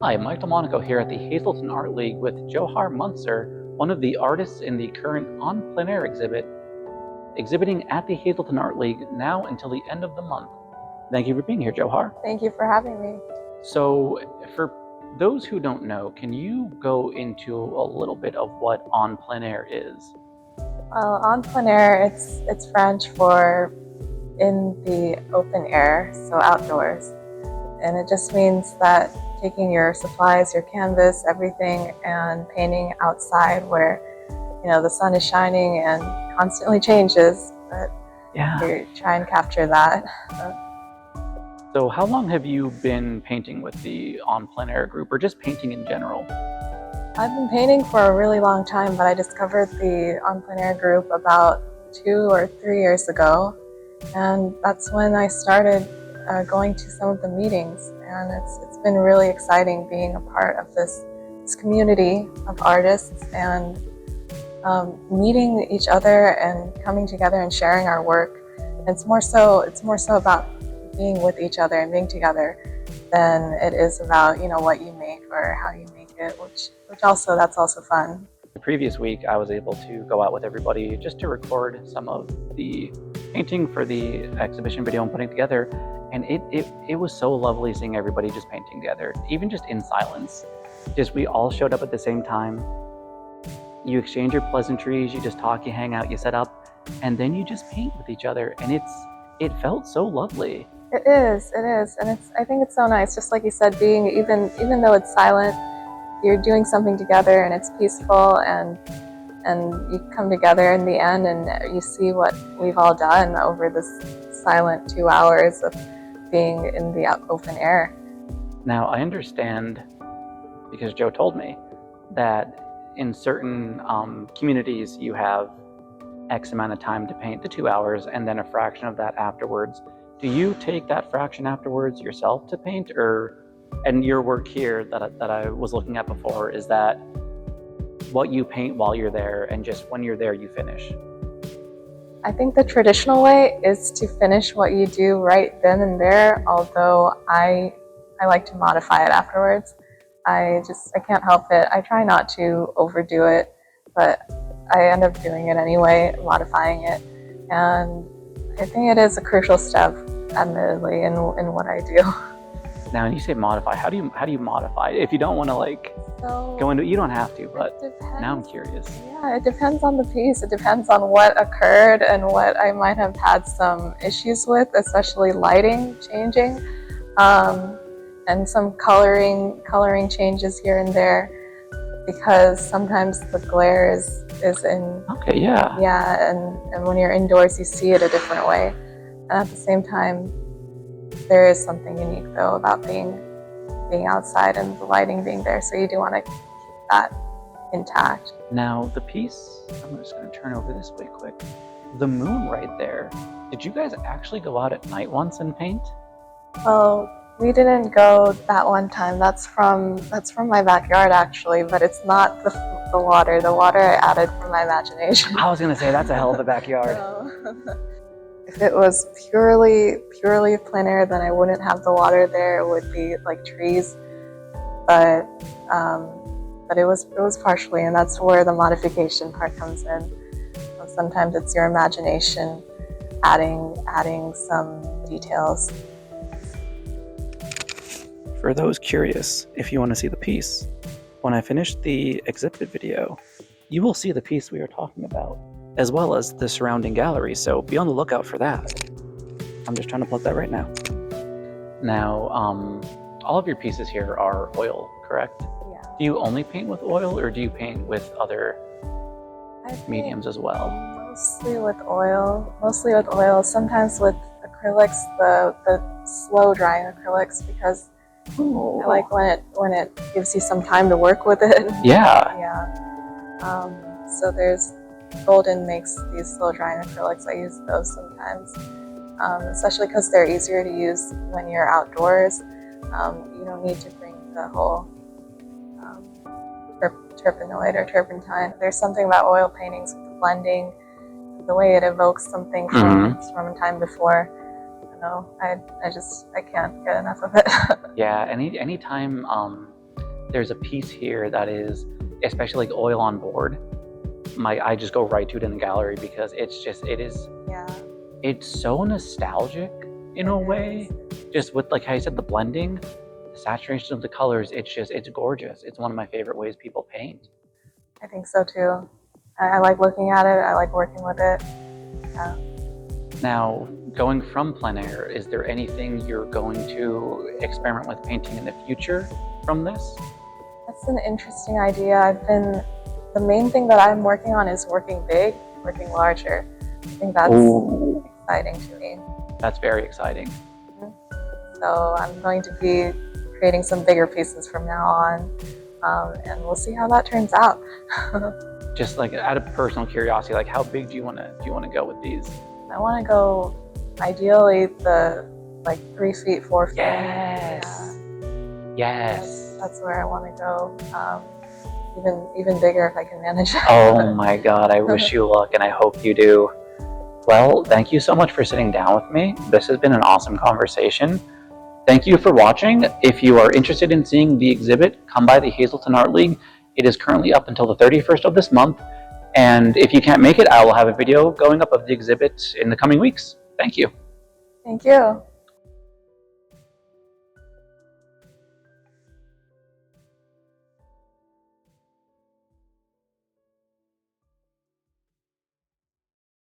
Hi, Mike Delmonico here at the Hazleton Art League with Johar Manzar, one of the artists in the current Plein Air exhibit, exhibiting at the Hazleton Art League now until the end of the month. Thank you for being here, Johar. Thank you for having me. So, for those who don't know, can you go into a little bit of what Plein Air is? Well, en plein air, it's French for in the open air, so outdoors. And it just means that taking your supplies, your canvas, everything, and painting outside where, the sun is shining and constantly changes, but you try and capture that. So how long have you been painting with the Plein Air group, or just painting in general? I've been painting for a really long time, but I discovered the en plein air group about 2 or 3 years ago. And that's when I started going to some of the meetings. And it's been really exciting being a part of this community of artists and meeting each other and coming together and sharing our work. And it's more so about being with each other and being together than it is about, what you make or how you make it, which that's also fun. The previous week, I was able to go out with everybody just to record some of the painting for the exhibition video I'm putting together, and it was so lovely seeing everybody just painting together, even just in silence. Just we all showed up at the same time. You exchange your pleasantries, you just talk, you hang out, you set up, and then you just paint with each other, and it felt so lovely. It is, and I think it's so nice, just like you said, being even though it's silent, you're doing something together and it's peaceful, and you come together in the end and you see what we've all done over this silent 2 hours of being in the open air. Now, I understand, because Joe told me, that in certain communities you have X amount of time to paint, the 2 hours, and then a fraction of that afterwards. Do you take that fraction afterwards yourself to paint, and your work here that I was looking at before, is that what you paint while you're there, and just when you're there you finish? I think the traditional way is to finish what you do right then and there, although I like to modify it afterwards. I can't help it. I try not to overdo it, but I end up doing it anyway, modifying it. And I think it is a crucial step, admittedly, in what I do. Now, when you say modify, how do you modify? If you don't want to go into it, you don't have to, but now I'm curious. Yeah, it depends on the piece. It depends on what occurred and what I might have had some issues with, especially lighting changing, and some coloring changes here and there, because sometimes the glare is in. Okay, yeah. Yeah, and when you're indoors, you see it a different way. And at the same time, there is something unique, though, about being outside and the lighting being there. So you do want to keep that intact. Now, the piece, I'm just going to turn over this way quick. The moon right there. Did you guys actually go out at night once and paint? Well, we didn't go that one time. That's from my backyard, actually, but it's not the water. The water I added from my imagination. I was going to say, that's a hell of a backyard. If it was purely plein air, then I wouldn't have the water there. It would be like trees, but it was partially, and that's where the modification part comes in. Sometimes it's your imagination adding some details. For those curious, if you want to see the piece, when I finish the exhibit video, you will see the piece we are talking about, as well as the surrounding gallery, so be on the lookout for that. I'm just trying to plug that right now. Now, all of your pieces here are oil, correct? Yeah. Do you only paint with oil, or do you paint with other mediums as well? Mostly with oil. Sometimes with acrylics, the slow drying acrylics, because I like when it gives you some time to work with it. Yeah. Yeah. So there's Golden makes these slow drying acrylics. I use those sometimes, especially because they're easier to use when you're outdoors. You don't need to bring the whole terpenoid or turpentine. There's something about oil paintings with the blending, the way it evokes something from a time before. I can't get enough of it. Yeah, anytime there's a piece here that is, especially like oil on board. I just go right to it in the gallery because it's just, Yeah, it's so nostalgic in a way. Just with, like how you said, the blending, the saturation of the colors, it's gorgeous. It's one of my favorite ways people paint. I think so too. I like looking at it. I like working with it. Yeah. Now, going from plein air, is there anything you're going to experiment with painting in the future from this? That's an interesting idea. The main thing that I'm working on is working big, working larger. I think that's Ooh, exciting to me. that's very exciting. So I'm going to be creating some bigger pieces from now on, and we'll see how that turns out. Just like out of personal curiosity, like how big do you want to go with these? I want to go, ideally, the like 3 feet, 4 feet. Yes. Yes. That's where I want to go. Even bigger if I can manage it. Oh my God, I wish you luck and I hope you do. Well, thank you so much for sitting down with me. This has been an awesome conversation. Thank you for watching. If you are interested in seeing the exhibit, come by the Hazleton Art League. It is currently up until the 31st of this month. And if you can't make it, I will have a video going up of the exhibit in the coming weeks. Thank you. Thank you.